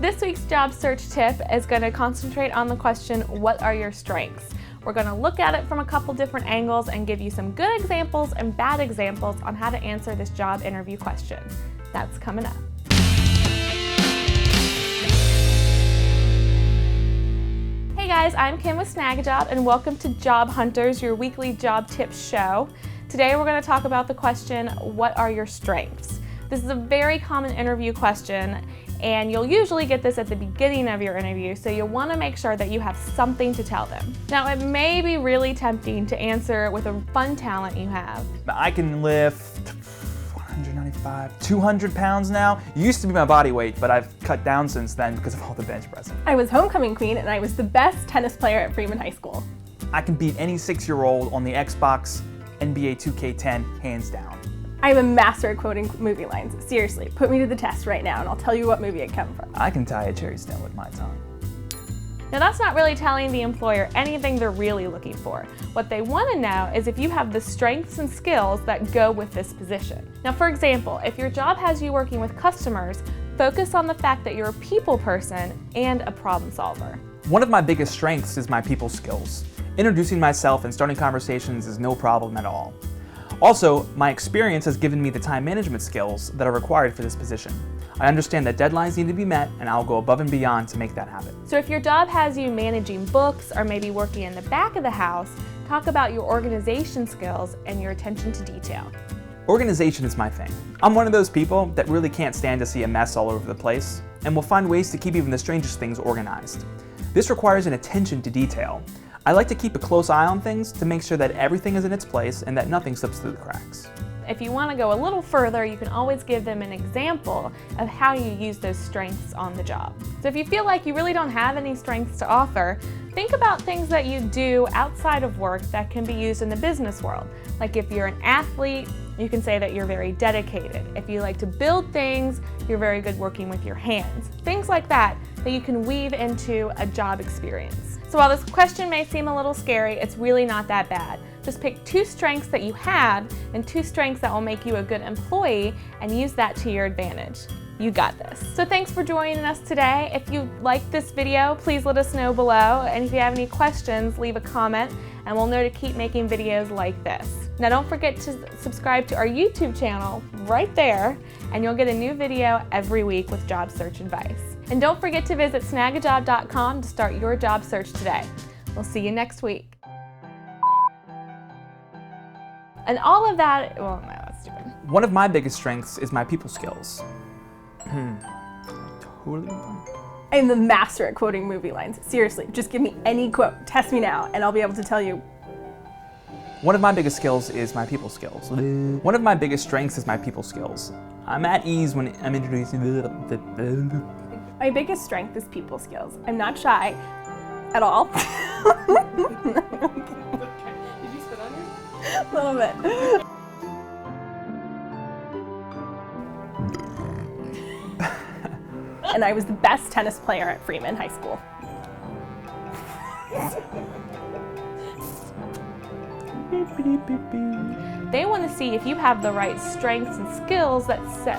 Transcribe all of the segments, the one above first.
This week's job search tip is going to concentrate on the question, what are your strengths? We're going to look at it from a couple different angles and give you some good examples and bad examples on how to answer this job interview question. That's coming up. Hey guys, I'm Kim with Snagajob and welcome to Job Hunters, your weekly job tips show. Today we're going to talk about the question, what are your strengths? This is a very common interview question and you'll usually get this at the beginning of your interview, so you'll want to make sure that you have something to tell them. Now it may be really tempting to answer with a fun talent you have. I can lift 195, 200 pounds now. It used to be my body weight, but I've cut down since then because of all the bench pressing. I was homecoming queen and I was the best tennis player at Freeman High School. I can beat any 6-year-old on the Xbox NBA 2K10, hands down. I'm a master at quoting movie lines. Seriously, put me to the test right now and I'll tell you what movie it come from. I can tie a cherry stem with my tongue. Now that's not really telling the employer anything they're really looking for. What they want to know is if you have the strengths and skills that go with this position. Now for example, if your job has you working with customers, focus on the fact that you're a people person and a problem solver. One of my biggest strengths is my people skills. Introducing myself and starting conversations is no problem at all. Also, my experience has given me the time management skills that are required for this position. I understand that deadlines need to be met and I'll go above and beyond to make that happen. So if your job has you managing books or maybe working in the back of the house, talk about your organization skills and your attention to detail. Organization is my thing. I'm one of those people that really can't stand to see a mess all over the place and will find ways to keep even the strangest things organized. This requires an attention to detail. I like to keep a close eye on things to make sure that everything is in its place and that nothing slips through the cracks. If you want to go a little further, you can always give them an example of how you use those strengths on the job. So if you feel like you really don't have any strengths to offer, think about things that you do outside of work that can be used in the business world. Like if you're an athlete, you can say that you're very dedicated. If you like to build things, you're very good working with your hands. Things like that you can weave into a job experience. So while this question may seem a little scary, it's really not that bad. Just pick 2 strengths that you have and 2 strengths that will make you a good employee and use that to your advantage. You got this. So thanks for joining us today. If you liked this video, please let us know below. And if you have any questions, leave a comment and we'll know to keep making videos like this. Now don't forget to subscribe to our YouTube channel right there and you'll get a new video every week with job search advice. And don't forget to visit snagajob.com to start your job search today. We'll see you next week. And all of that, well, no, that's stupid. One of my biggest strengths is my people skills. Totally. I'm the master at quoting movie lines. Seriously, just give me any quote, test me now, and I'll be able to tell you. One of my biggest skills is my people skills. One of my biggest strengths is my people skills. I'm at ease when I'm introducing. My biggest strength is people skills. I'm not shy at all. Did you spit on your? A little bit. And I was the best tennis player at Freeman High School. They want to see if you have the right strengths and skills that set.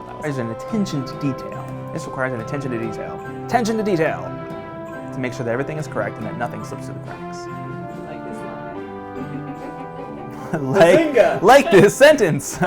Requires an attention to detail. This requires an attention to detail. Attention to detail! To make sure that everything is correct and that nothing slips through the cracks. Like this line. like this sentence!